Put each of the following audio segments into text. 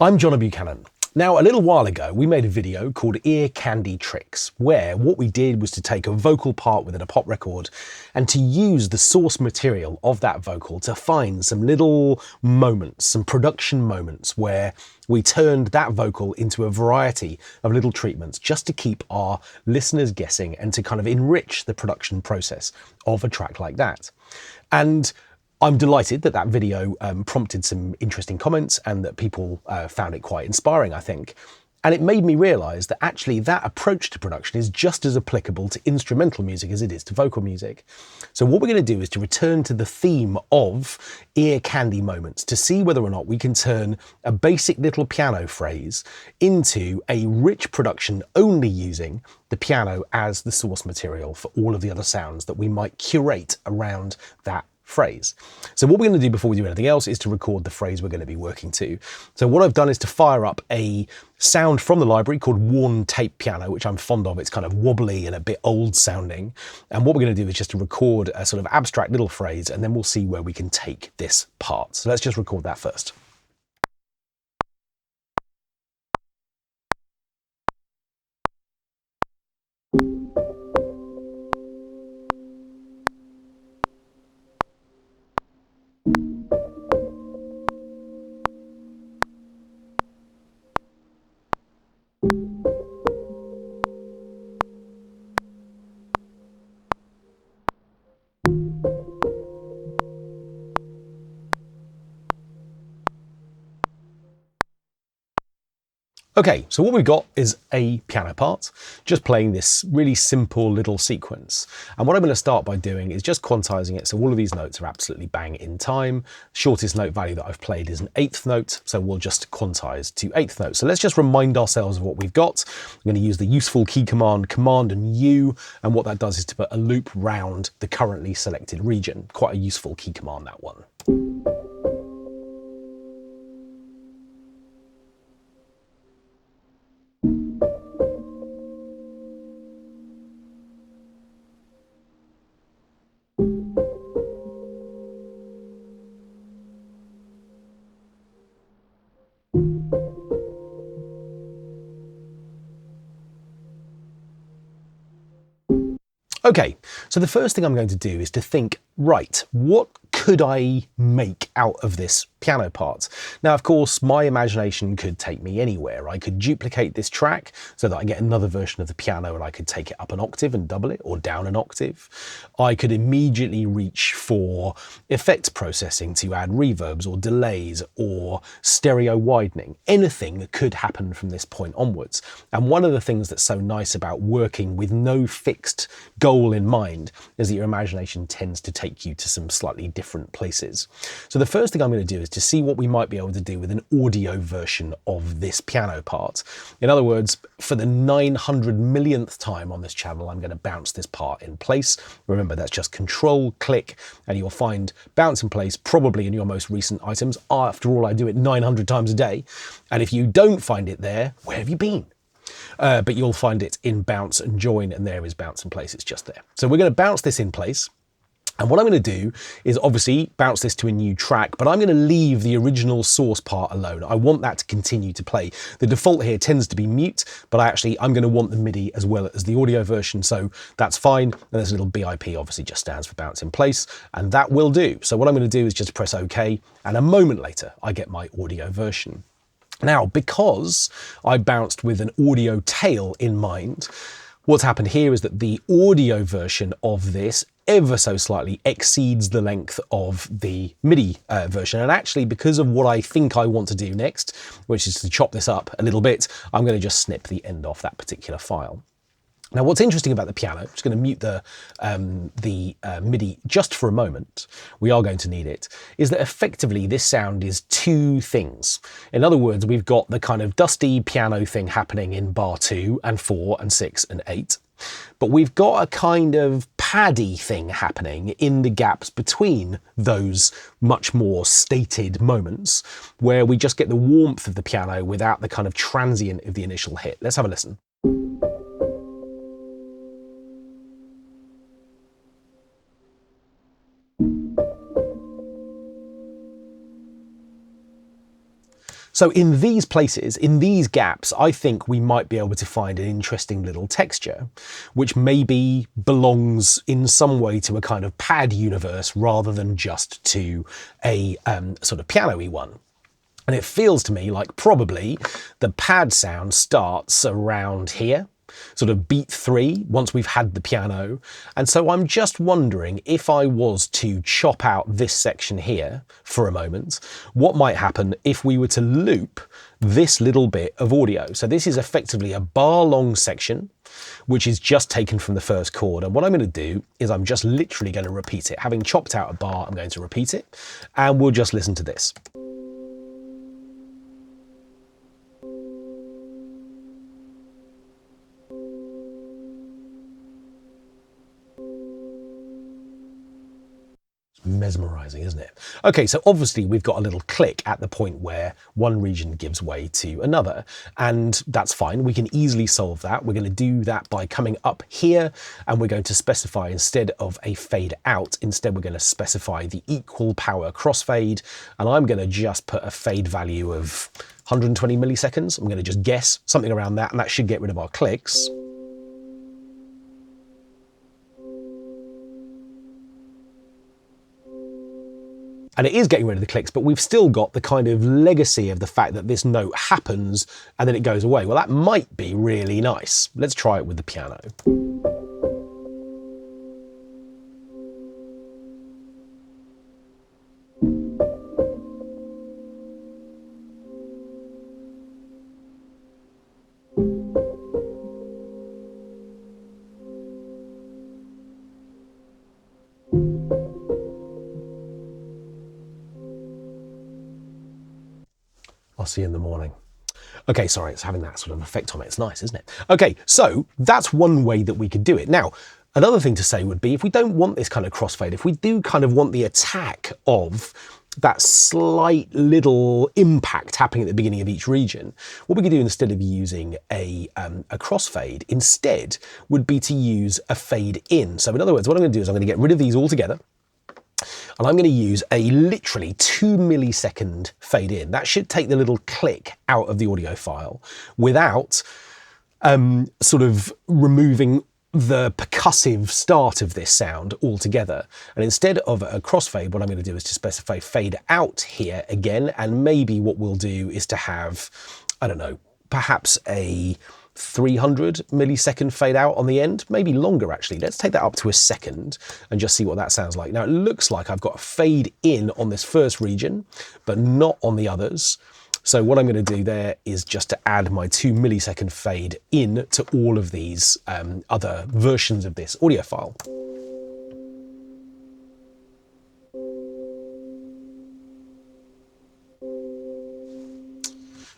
I'm John Buchanan. Now, a little while ago, we made a video called Ear Candy Tricks, where what we did was to take a vocal part within a pop record and to use the source material of that vocal to find some little moments, some production moments where we turned that vocal into a variety of little treatments just to keep our listeners guessing and to kind of enrich the production process of a track like that. And I'm delighted that that video prompted some interesting comments and that people found it quite inspiring, I think. And it made me realise that actually that approach to production is just as applicable to instrumental music as it is to vocal music. So what we're going to do is to return to the theme of ear candy moments to see whether or not we can turn a basic little piano phrase into a rich production only using the piano as the source material for all of the other sounds that we might curate around that phrase. So what we're going to do before we do anything else is to record the phrase we're going to be working to. So what I've done is to fire up a sound from the library called worn tape piano, which I'm fond of. It's kind of wobbly and a bit old sounding. And what we're going to do is just to record a sort of abstract little phrase, and then we'll see where we can take this part. So let's just record that first. Okay, so what we've got is a piano part, just playing this really simple little sequence. And what I'm going to start by doing is just quantizing it so all of these notes are absolutely bang in time. Shortest note value that I've played is an eighth note, so we'll just quantize to eighth note. So let's just remind ourselves of what we've got. I'm going to use the useful key command, Command and U, and what that does is to put a loop round the currently selected region. Quite a useful key command, that one. Okay, so the first thing I'm going to do is to think, right, what could I make out of this piano part? Now, of course, my imagination could take me anywhere. I could duplicate this track so that I get another version of the piano and I could take it up an octave and double it, or down an octave. I could immediately reach for effects processing to add reverbs or delays or stereo widening. Anything could happen from this point onwards. And one of the things that's so nice about working with no fixed goal in mind is that your imagination tends to take you to some slightly different places. So the first thing I'm going to do is to see what we might be able to do with an audio version of this piano part. In other words, for the 900 millionth time on this channel, I'm going to bounce this part in place. Remember, that's just Control, click, and you'll find bounce in place probably in your most recent items. After all, I do it 900 times a day. And if you don't find it there, where have you been? But you'll find it in bounce and join, and there is bounce in place. It's just there. So we're going to bounce this in place. And what I'm going to do is obviously bounce this to a new track, but I'm going to leave the original source part alone. I want that to continue to play. The default here tends to be mute, but I'm going to want the MIDI as well as the audio version, so that's fine. And there's a little BIP, obviously just stands for bounce in place, and that will do. So what I'm going to do is just press OK, and a moment later, I get my audio version. Now, because I bounced with an audio tail in mind, what's happened here is that the audio version of this ever so slightly exceeds the length of the MIDI version. And actually, because of what I think I want to do next, which is to chop this up a little bit, I'm going to just snip the end off that particular file. Now, what's interesting about the piano, I'm just going to mute the MIDI just for a moment, we are going to need it, is that effectively this sound is two things. In other words, we've got the kind of dusty piano thing happening in bar 2 and 4 and 6 and 8. But we've got a kind of paddy thing happening in the gaps between those much more stated moments where we just get the warmth of the piano without the kind of transient of the initial hit. Let's have a listen. So in these places, in these gaps, I think we might be able to find an interesting little texture, which maybe belongs in some way to a kind of pad universe rather than just to a sort of piano-y one. And it feels to me like probably the pad sound starts around here, sort of beat 3, once we've had the piano. And so I'm just wondering, if I was to chop out this section here for a moment, what might happen if we were to loop this little bit of audio. So this is effectively a bar long section, which is just taken from the first chord. And what I'm going to do is I'm just literally going to repeat it. Having chopped out a bar, I'm going to repeat it, and we'll just listen to this. Mesmerizing, isn't it? Okay, so obviously we've got a little click at the point where one region gives way to another, and that's fine. We can easily solve that. We're going to do that by coming up here, and we're going to specify, instead of a fade out, instead we're going to specify the equal power crossfade, and I'm going to just put a fade value of 120 milliseconds. I'm going to just guess something around that, and that should get rid of our clicks. And it is getting rid of the clicks, but we've still got the kind of legacy of the fact that this note happens and then it goes away. Well, that might be really nice. Let's try it with the piano. I'll see you in the morning. Okay, sorry, it's having that sort of effect on it. It's nice, isn't it? Okay, so that's one way that we could do it. Now, another thing to say would be, if we don't want this kind of crossfade, if we do kind of want the attack of that slight little impact happening at the beginning of each region, what we could do instead of using a crossfade, instead would be to use a fade in. So in other words, what I'm going to do is I'm going to get rid of these all together, and I'm going to use a literally 2 millisecond fade in. That should take the little click out of the audio file without sort of removing the percussive start of this sound altogether. And instead of a crossfade, what I'm going to do is to specify fade out here again. And maybe what we'll do is to have, I don't know, perhaps a 300 millisecond fade out on the end, maybe longer actually. Let's take that up to a second and just see what that sounds like. Now it looks like I've got a fade in on this first region, but not on the others. So what I'm going to do there is just to add my 2 millisecond fade in to all of these other versions of this audio file.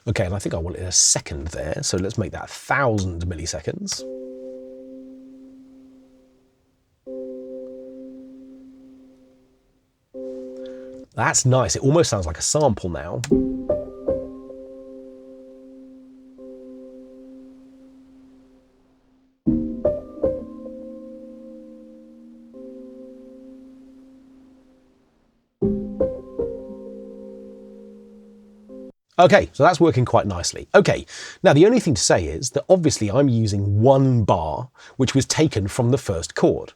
Okay, and I think I wanted a second there, so let's make that 1,000 milliseconds. That's nice. It almost sounds like a sample now. Okay, so that's working quite nicely. Okay, now the only thing to say is that obviously I'm using one bar, which was taken from the first chord.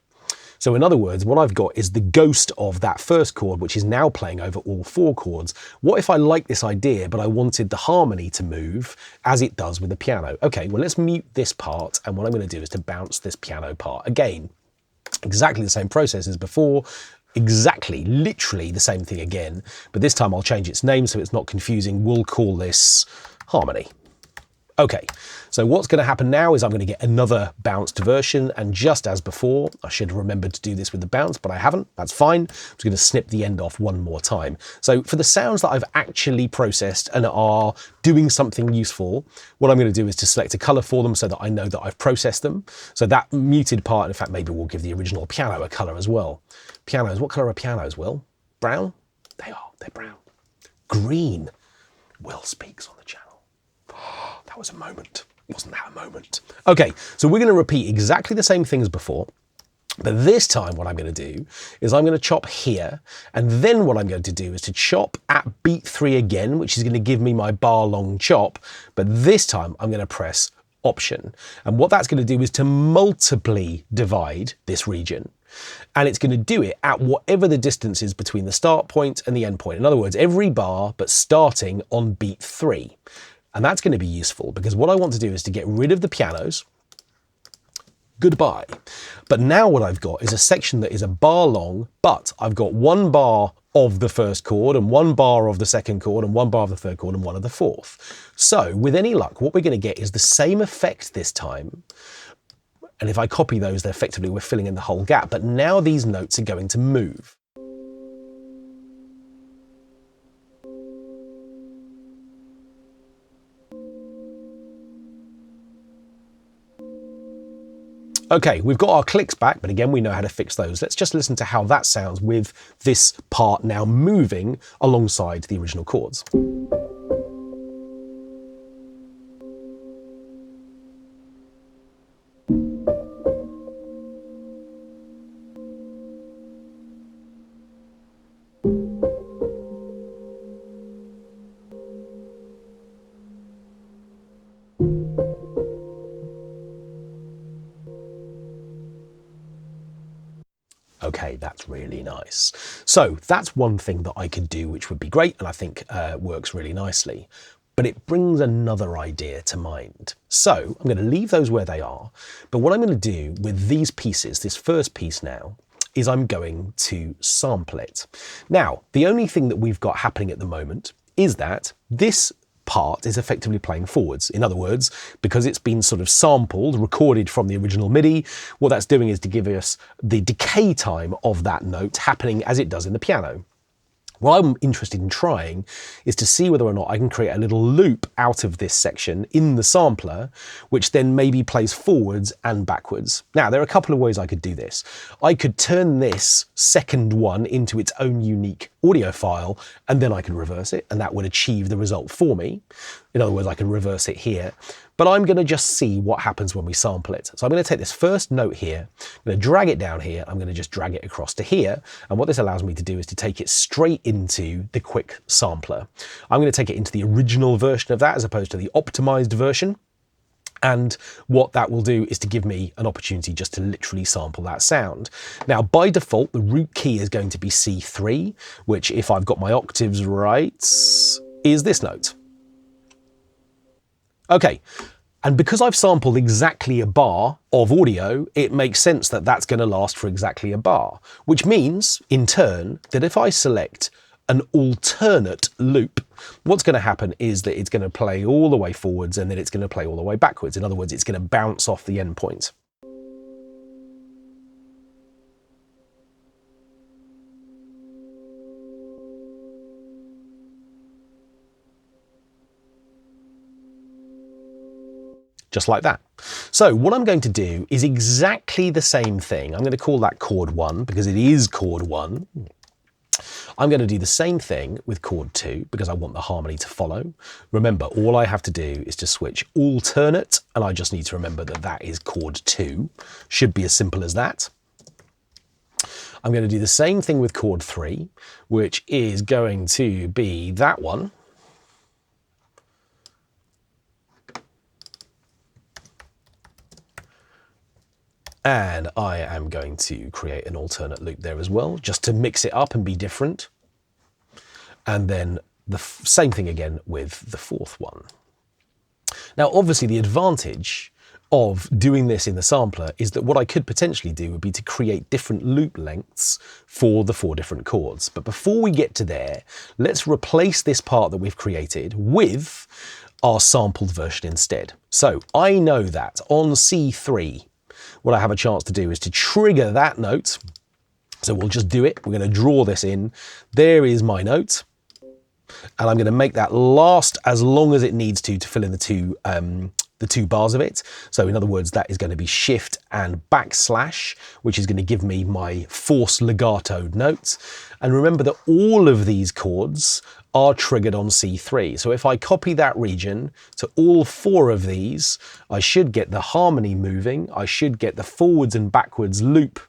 So in other words, what I've got is the ghost of that first chord, which is now playing over all 4 chords. What if I like this idea, but I wanted the harmony to move as it does with the piano? Okay, well, let's mute this part, and what I'm going to do is to bounce this piano part. Again, exactly the same process as before. Exactly, literally the same thing again, but this time I'll change its name so it's not confusing. We'll call this harmony. Okay, so what's going to happen now is I'm going to get another bounced version, and just as before, I should have remembered to do this with the bounce, but I haven't. That's fine. I'm just going to snip the end off one more time. So for the sounds that I've actually processed and are doing something useful, what I'm going to do is to select a color for them so that I know that I've processed them. So that muted part, in fact, maybe we'll give the original piano a color as well. Pianos, what color are pianos, Will? Brown? They are, they're brown. Green. Will speaks on the channel. That was a moment. Wasn't that a moment? Okay, so we're going to repeat exactly the same thing as before. But this time what I'm going to do is I'm going to chop here, and then what I'm going to do is to chop at beat 3 again, which is going to give me my bar long chop, but this time I'm going to press Option. And what that's going to do is to multiply divide this region. And it's going to do it at whatever the distance is between the start point and the end point. In other words, every bar, but starting on beat 3. And that's going to be useful because what I want to do is to get rid of the pianos. Goodbye. But now what I've got is a section that is a bar long, but I've got one bar of the first chord and one bar of the second chord and one bar of the third chord and one of the fourth. So with any luck, what we're going to get is the same effect this time. And if I copy those, then effectively we're filling in the whole gap. But now these notes are going to move. Okay, we've got our clicks back, but again, we know how to fix those. Let's just listen to how that sounds with this part now moving alongside the original chords. Okay, that's really nice. So that's one thing that I could do, which would be great, and I think works really nicely. But it brings another idea to mind. So I'm going to leave those where they are. But what I'm going to do with these pieces, this first piece now, is I'm going to sample it. Now, the only thing that we've got happening at the moment is that this part is effectively playing forwards. In other words, because it's been sort of sampled, recorded from the original MIDI, what that's doing is to give us the decay time of that note happening as it does in the piano. What I'm interested in trying is to see whether or not I can create a little loop out of this section in the sampler, which then maybe plays forwards and backwards. Now, there are a couple of ways I could do this. I could turn this second one into its own unique audio file, and then I can reverse it, and that would achieve the result for me. In other words, I can reverse it here. But I'm going to just see what happens when we sample it. So I'm going to take this first note here, I'm going to drag it down here, I'm going to just drag it across to here, and what this allows me to do is to take it straight into the quick sampler. I'm going to take it into the original version of that as opposed to the optimized version. And what that will do is to give me an opportunity just to literally sample that sound. Now, by default, the root key is going to be C3, which, if I've got my octaves right, is this note. Okay, and because I've sampled exactly a bar of audio, it makes sense that that's going to last for exactly a bar, which means, in turn, that if I select an alternate loop, what's going to happen is that it's going to play all the way forwards and then it's going to play all the way backwards. In other words, it's going to bounce off the endpoint. Just like that. So what I'm going to do is exactly the same thing. I'm going to call that chord 1 because it is chord 1. I'm going to do the same thing with chord 2 because I want the harmony to follow. Remember, all I have to do is to switch alternate, and I just need to remember that that is chord 2. Should be as simple as that. I'm going to do the same thing with chord 3, which is going to be that one. And I am going to create an alternate loop there as well, just to mix it up and be different. And then the same thing again with the fourth one. Now, obviously, the advantage of doing this in the sampler is that what I could potentially do would be to create different loop lengths for the 4 different chords. But before we get to there, let's replace this part that we've created with our sampled version instead. So I know that on C3, what I have a chance to do is to trigger that note. So we'll just do it. We're going to draw this in. There is my note. And I'm going to make that last as long as it needs to fill in the two bars of it. So in other words, that is going to be shift and backslash, which is going to give me my forced legato notes. And remember that all of these chords are triggered on C3. So if I copy that region to all 4 of these, I should get the harmony moving. I should get the forwards and backwards loop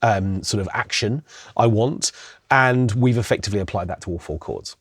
sort of action I want, and we've effectively applied that to all 4 chords.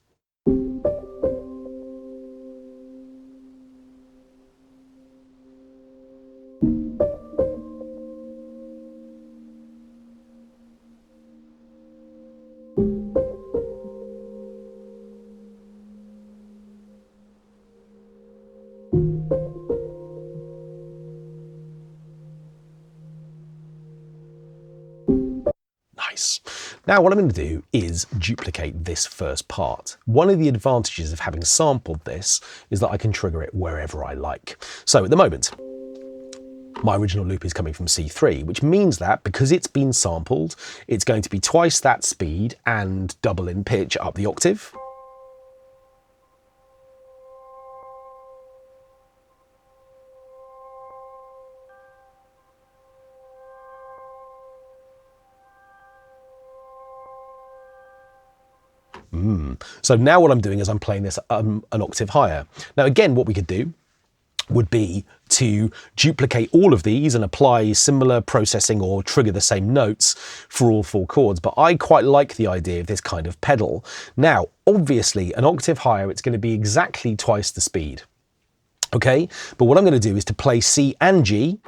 Nice. Now what I'm going to do is duplicate this first part. One of the advantages of having sampled this is that I can trigger it wherever I like. So at the moment, my original loop is coming from C3, which means that because it's been sampled, it's going to be twice that speed and double in pitch up the octave. So now what I'm doing is I'm playing this an octave higher. Now again, what we could do would be to duplicate all of these and apply similar processing or trigger the same notes for all 4 chords. But I quite like the idea of this kind of pedal. Now, obviously, an octave higher, it's going to be exactly twice the speed. Okay, but what I'm going to do is to play C and G,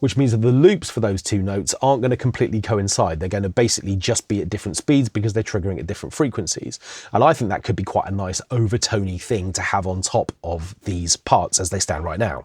which means that the loops for those 2 notes aren't going to completely coincide. They're going to basically just be at different speeds because they're triggering at different frequencies. And I think that could be quite a nice overtony thing to have on top of these parts as they stand right now.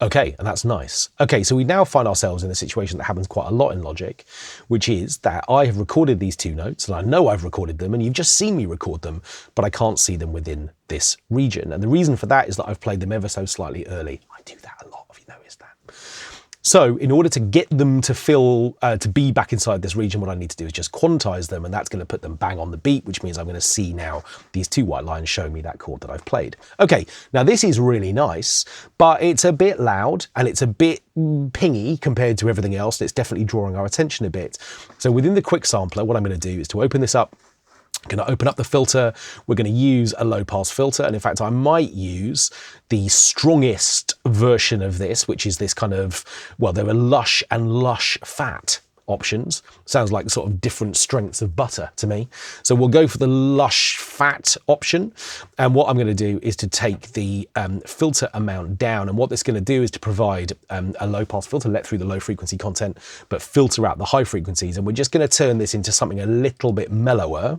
Okay, and that's nice. Okay, so we now find ourselves in a situation that happens quite a lot in Logic, which is that I have recorded these 2 notes, and I know I've recorded them, and you've just seen me record them, but I can't see them within this region. And the reason for that is that I've played them ever so slightly early. I do that a lot, have you noticed that? So in order to get them to to be back inside this region, what I need to do is just quantize them, and that's going to put them bang on the beat, which means I'm going to see now these 2 white lines showing me that chord that I've played. Okay, now this is really nice, but it's a bit loud and it's a bit pingy compared to everything else. It's definitely drawing our attention a bit. So within the quick sampler, what I'm going to do is to open this up. I'm going to open up the filter. We're going to use a low pass filter. And in fact, I might use the strongest version of this, which is this kind of, well, there are lush and lush fat options. Sounds like sort of different strengths of butter to me. So we'll go for the lush fat option. And what I'm going to do is to take the filter amount down. And what this is going to do is to provide a low pass filter, let through the low frequency content, but filter out the high frequencies. And we're just going to turn this into something a little bit mellower.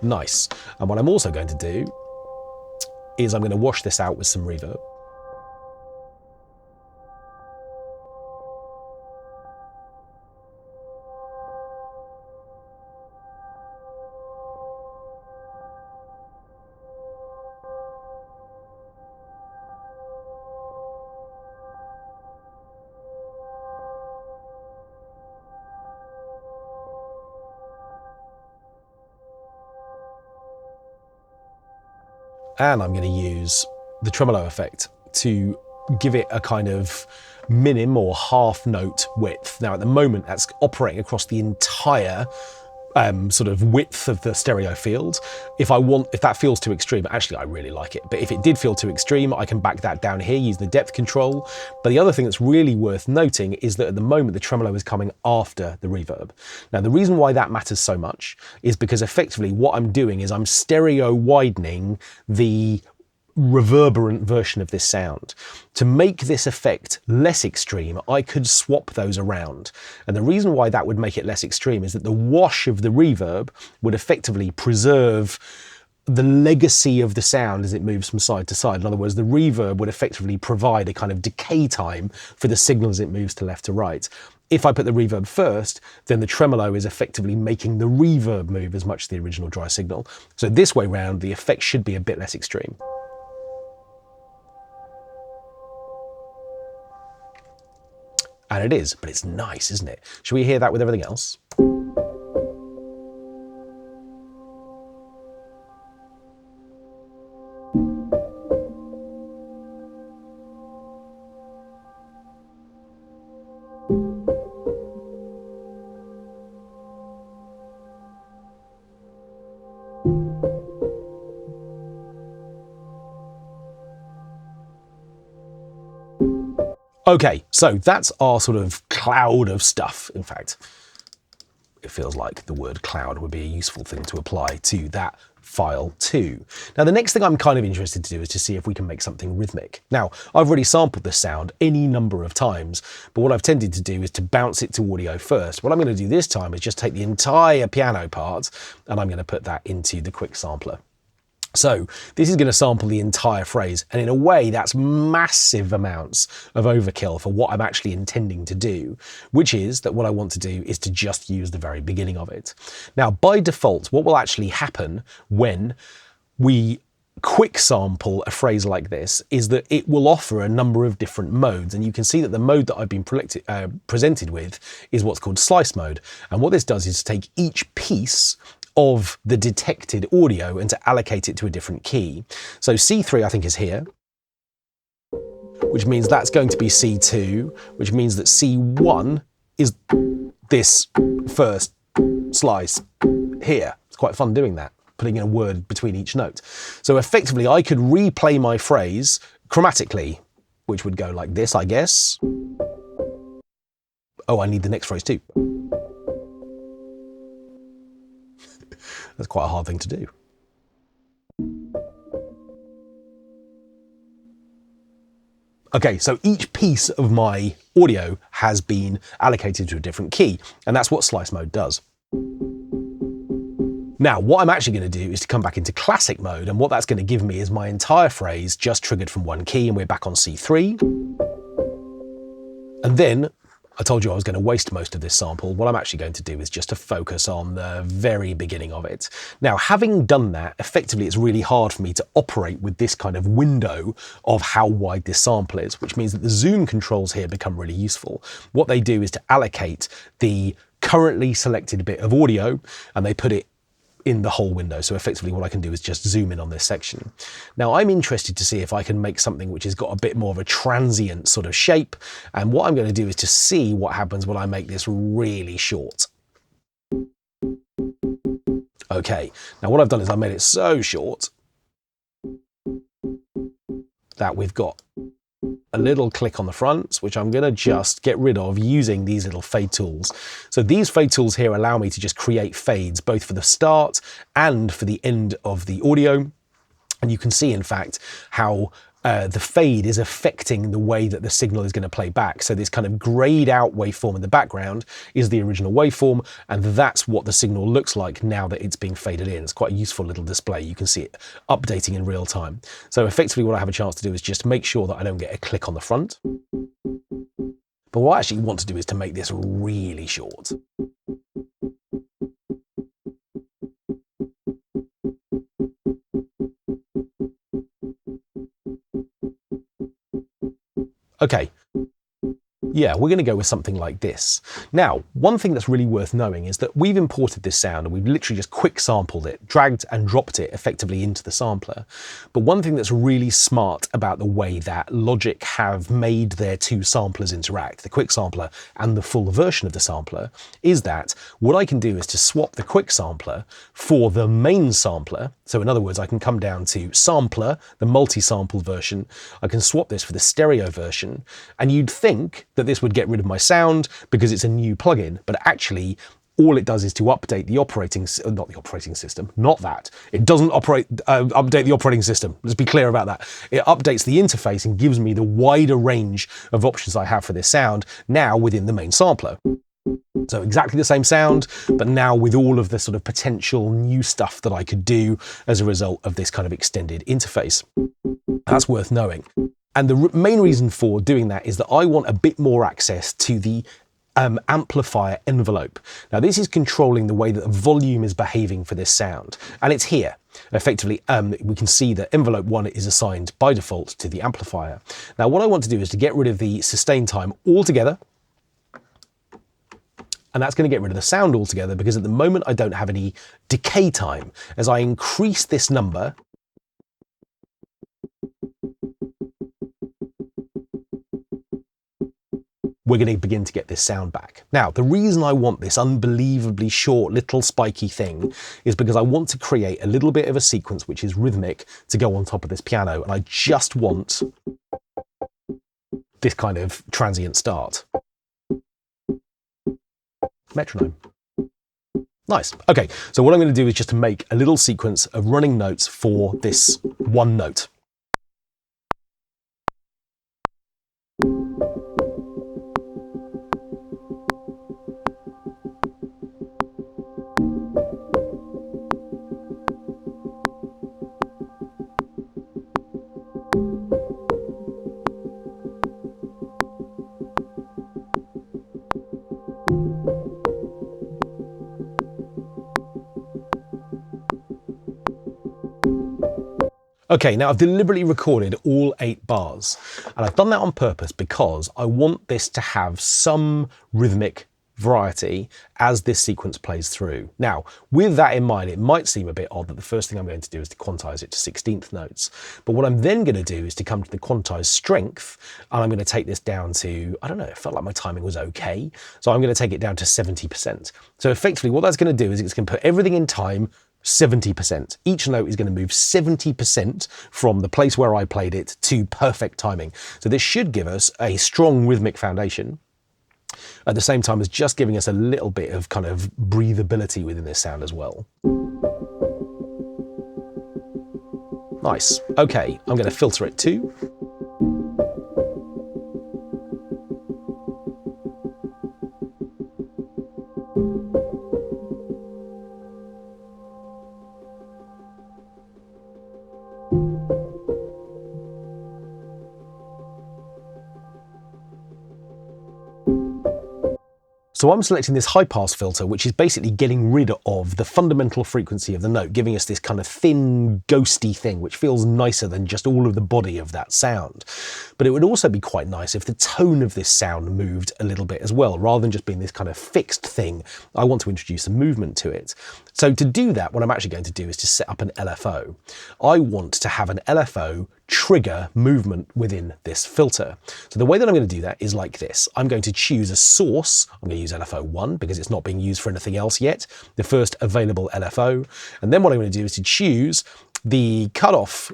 Nice. And what I'm also going to do is I'm going to wash this out with some reverb. And I'm going to use the tremolo effect to give it a kind of minim or half note width. Now at the moment that's operating across the entire sort of width of the stereo field. If that feels too extreme, actually I really like it, but if it did feel too extreme, I can back that down here using the depth control. But the other thing that's really worth noting is that at the moment the tremolo is coming after the reverb. Now the reason why that matters so much is because effectively what I'm doing is I'm stereo widening the reverberant version of this sound. To make this effect less extreme, I could swap those around. And the reason why that would make it less extreme is that the wash of the reverb would effectively preserve the legacy of the sound as it moves from side to side. In other words, the reverb would effectively provide a kind of decay time for the signal as it moves to left to right. if I put the reverb first, then the tremolo is effectively making the reverb move as much as the original dry signal. So this way round, the effect should be a bit less extreme. And it is, but it's nice, isn't it? Should we hear that with everything else? Okay, so that's our sort of cloud of stuff. In fact, it feels like the word cloud would be a useful thing to apply to that file too. Now, the next thing I'm kind of interested to do is to see if we can make something rhythmic. Now, I've already sampled this sound any number of times, but what I've tended to do is to bounce it to audio first. What I'm going to do this time is just take the entire piano part and I'm going to put that into the quick sampler. So this is going to sample the entire phrase, and in a way that's massive amounts of overkill for what I'm actually intending to do, which is that what I want to do is to just use the very beginning of it. Now, by default, what will actually happen when we quick sample a phrase like this is that it will offer a number of different modes, and you can see that the mode that I've been presented with is what's called slice mode. And what this does is take each piece of the detected audio and to allocate it to a different key. So C3 I think is here, which means that's going to be C2, which means that C1 is this first slice here. It's quite fun doing that, putting in a word between each note. So effectively I could replay my phrase chromatically, which would go like this, I guess. Oh, I need the next phrase too. That's quite a hard thing to do. Okay, so each piece of my audio has been allocated to a different key, and that's what slice mode does. Now, what I'm actually going to do is to come back into classic mode, and what that's going to give me is my entire phrase just triggered from one key, and we're back on C3. And then I told you I was going to waste most of this sample. What I'm actually going to do is just to focus on the very beginning of it. Now, having done that, effectively it's really hard for me to operate with this kind of window of how wide this sample is, which means that the zoom controls here become really useful. What they do is to allocate the currently selected bit of audio, and they put it in the whole window. So effectively what I can do is just zoom in on this section. Now I'm interested to see if I can make something which has got a bit more of a transient sort of shape. And what I'm going to do is to see what happens when I make this really short. Okay, now what I've done is I made it so short that we've got a little click on the front, which I'm going to just get rid of using these little fade tools. So these fade tools here allow me to just create fades both for the start and for the end of the audio. And you can see, in fact, how the fade is affecting the way that the signal is going to play back. So this kind of grayed out waveform in the background is the original waveform, and that's what the signal looks like now that it's being faded in. It's quite a useful little display. You can see it updating in real time. So effectively what I have a chance to do is just make sure that I don't get a click on the front. But what I actually want to do is to make this really short. Okay, yeah, we're going to go with something like this. Now, one thing that's really worth knowing is that we've imported this sound and we've literally just quick sampled it, dragged and dropped it effectively into the sampler. But one thing that's really smart about the way that Logic have made their two samplers interact, the quick sampler and the full version of the sampler, is that what I can do is to swap the quick sampler for the main sampler. So in other words, I can come down to sampler, the multi-sample version. I can swap this for the stereo version, and you'd think that this would get rid of my sound because it's a new plugin, but actually all it does is to update the it doesn't update the operating system. Let's be clear about that. It updates the interface and gives me the wider range of options I have for this sound now within the main sampler. So exactly the same sound, but now with all of the sort of potential new stuff that I could do as a result of this kind of extended interface. That's worth knowing. And the main reason for doing that is that I want a bit more access to the amplifier envelope. Now this is controlling the way that the volume is behaving for this sound, and it's here. Effectively, we can see that envelope 1 is assigned by default to the amplifier. Now what I want to do is to get rid of the sustain time altogether, and that's going to get rid of the sound altogether, because at the moment I don't have any decay time. As I increase this number, we're going to begin to get this sound back. Now, the reason I want this unbelievably short little spiky thing is because I want to create a little bit of a sequence which is rhythmic to go on top of this piano, and I just want this kind of transient start. Metronome. Nice. Okay, so what I'm going to do is just to make a little sequence of running notes for this one note. Okay, now I've deliberately recorded all 8 bars, and I've done that on purpose because I want this to have some rhythmic variety as this sequence plays through. Now, with that in mind, it might seem a bit odd that the first thing I'm going to do is to quantize it to 16th notes. But what I'm then going to do is to come to the quantized strength, and I'm going to take this down to, I don't know, it felt like my timing was okay. So I'm going to take it down to 70%. So effectively what that's going to do is it's going to put everything in time 70%. Each note is going to move 70% from the place where I played it to perfect timing. So this should give us a strong rhythmic foundation, at the same time as just giving us a little bit of kind of breathability within this sound as well. Nice. Okay, I'm going to filter it too. So I'm selecting this high pass filter, which is basically getting rid of the fundamental frequency of the note, giving us this kind of thin, ghosty thing, which feels nicer than just all of the body of that sound. But it would also be quite nice if the tone of this sound moved a little bit as well, rather than just being this kind of fixed thing. I want to introduce some movement to it. So to do that, what I'm actually going to do is to set up an LFO. I want to have an LFO trigger movement within this filter. So the way that I'm going to do that is like this. I'm going to choose a source. I'm going to use LFO 1 because it's not being used for anything else yet, the first available LFO. And then what I'm going to do is to choose the cutoff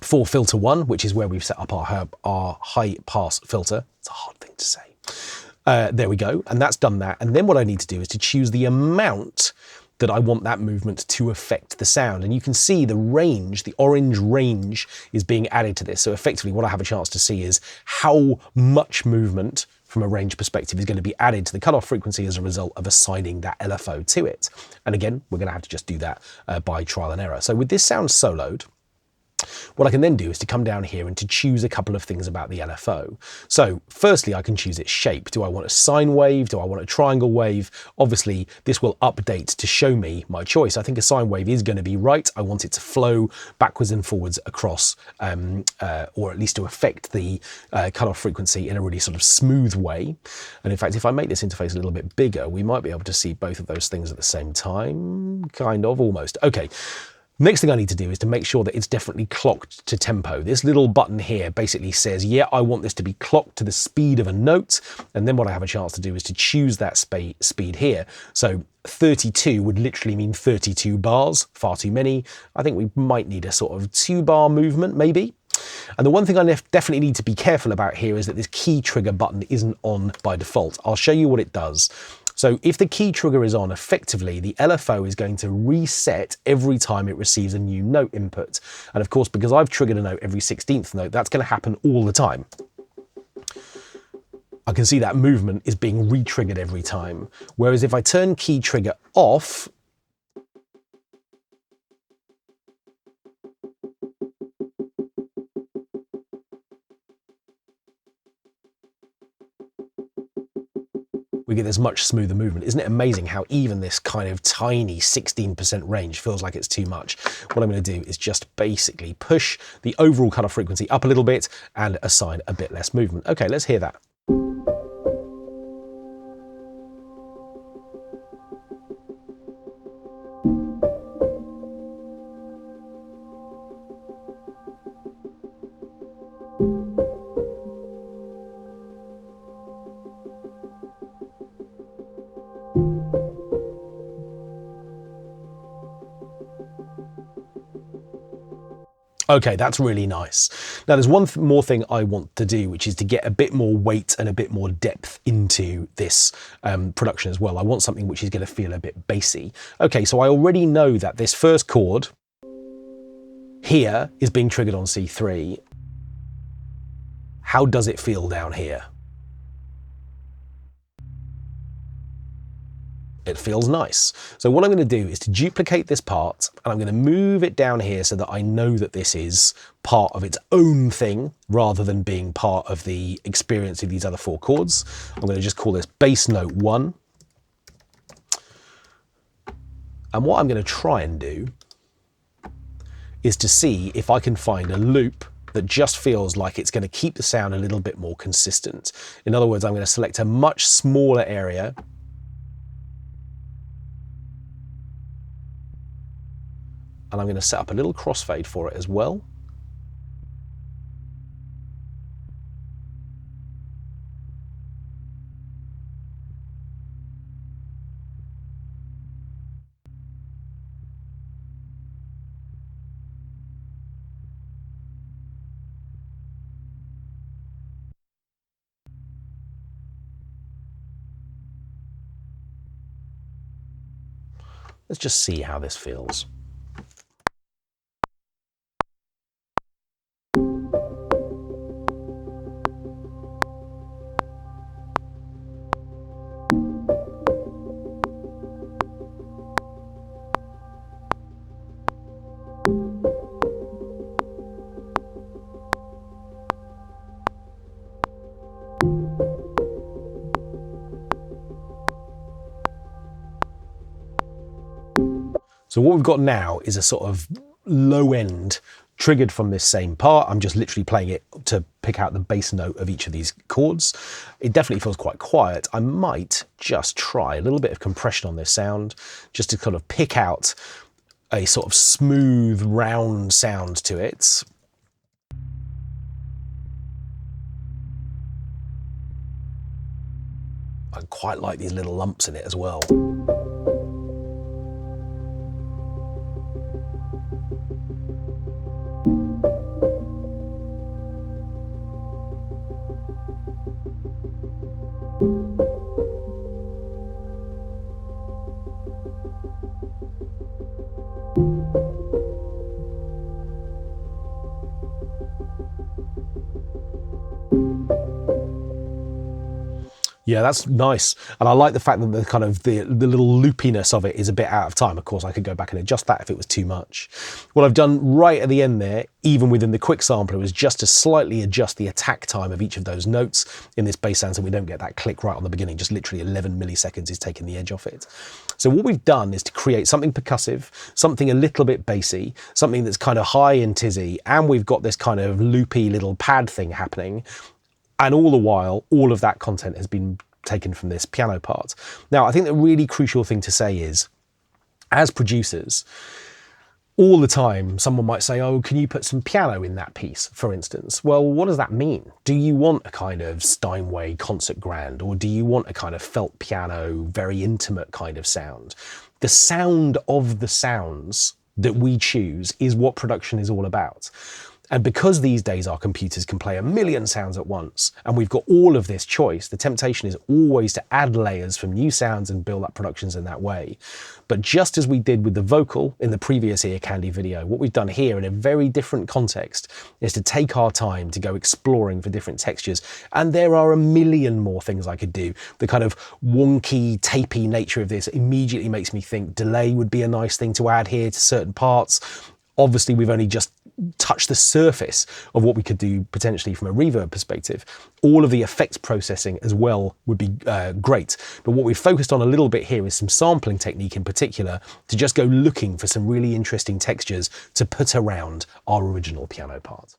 for filter 1, which is where we've set up our high pass filter. It's a hard thing to say. There we go. And that's done that. And then what I need to do is to choose the amount that I want that movement to affect the sound. And you can see the range, the orange range is being added to this. So effectively what I have a chance to see is how much movement from a range perspective is going to be added to the cutoff frequency as a result of assigning that LFO to it. And again, we're going to have to just do that by trial and error. So with this sound soloed, what I can then do is to come down here and to choose a couple of things about the LFO. So firstly, I can choose its shape. Do I want a sine wave? Do I want a triangle wave? Obviously, this will update to show me my choice. I think a sine wave is going to be right. I want it to flow backwards and forwards across, or at least to affect the cutoff frequency in a really sort of smooth way. And in fact, if I make this interface a little bit bigger, we might be able to see both of those things at the same time, kind of, almost. Okay. Next thing I need to do is to make sure that it's definitely clocked to tempo. This little button here basically says, yeah, I want this to be clocked to the speed of a note. And then what I have a chance to do is to choose that speed here. So 32 would literally mean 32 bars, far too many. I think we might need a sort of 2-bar movement, maybe. And the one thing I definitely need to be careful about here is that this key trigger button isn't on by default. I'll show you what it does. So if the key trigger is on, effectively the LFO is going to reset every time it receives a new note input. And of course, because I've triggered a note every 16th note, that's going to happen all the time. I can see that movement is being re-triggered every time. Whereas if I turn key trigger off, we get this much smoother movement. Isn't it amazing how even this kind of tiny 16% range feels like it's too much? What I'm going to do is just basically push the overall cutoff frequency up a little bit and assign a bit less movement. Okay, let's hear that. Okay, that's really nice. Now there's one more thing I want to do, which is to get a bit more weight and a bit more depth into this production as well. I want something which is going to feel a bit bassy. Okay, so I already know that this first chord here is being triggered on C3. How does it feel down here? It feels nice. So what I'm going to do is to duplicate this part, and I'm going to move it down here so that I know that this is part of its own thing rather than being part of the experience of these other 4 chords. I'm going to just call this bass note 1. And what I'm going to try and do is to see if I can find a loop that just feels like it's going to keep the sound a little bit more consistent. In other words, I'm going to select a much smaller area, and I'm going to set up a little crossfade for it as well. Let's just see how this feels. So what we've got now is a sort of low end triggered from this same part. I'm just literally playing it to pick out the bass note of each of these chords. It definitely feels quite quiet. I might just try a little bit of compression on this sound just to kind of pick out a sort of smooth, round sound to it. I quite like these little lumps in it as well. Yeah, that's nice. And I like the fact that the kind of the little loopiness of it is a bit out of time. Of course, I could go back and adjust that if it was too much. What I've done right at the end there, even within the quick sampler, is just to slightly adjust the attack time of each of those notes in this bass sound so we don't get that click right on the beginning. Just literally 11 milliseconds is taking the edge off it. So what we've done is to create something percussive, something a little bit bassy, something that's kind of high in tizzy, and we've got this kind of loopy little pad thing happening. And all the while, all of that content has been taken from this piano part. Now, I think the really crucial thing to say is, as producers, all the time, someone might say, oh, can you put some piano in that piece, for instance? Well, what does that mean? Do you want a kind of Steinway concert grand, or do you want a kind of felt piano, very intimate kind of sound? The sound of the sounds that we choose is what production is all about. And because these days our computers can play a million sounds at once, and we've got all of this choice, the temptation is always to add layers from new sounds and build up productions in that way. But just as we did with the vocal in the previous Ear Candy video, what we've done here in a very different context is to take our time to go exploring for different textures. And there are a million more things I could do. The kind of wonky, tapey nature of this immediately makes me think delay would be a nice thing to add here to certain parts. Obviously, we've only just touch the surface of what we could do potentially from a reverb perspective. All of the effects processing as well would be great. But what we've focused on a little bit here is some sampling technique in particular, to just go looking for some really interesting textures to put around our original piano part.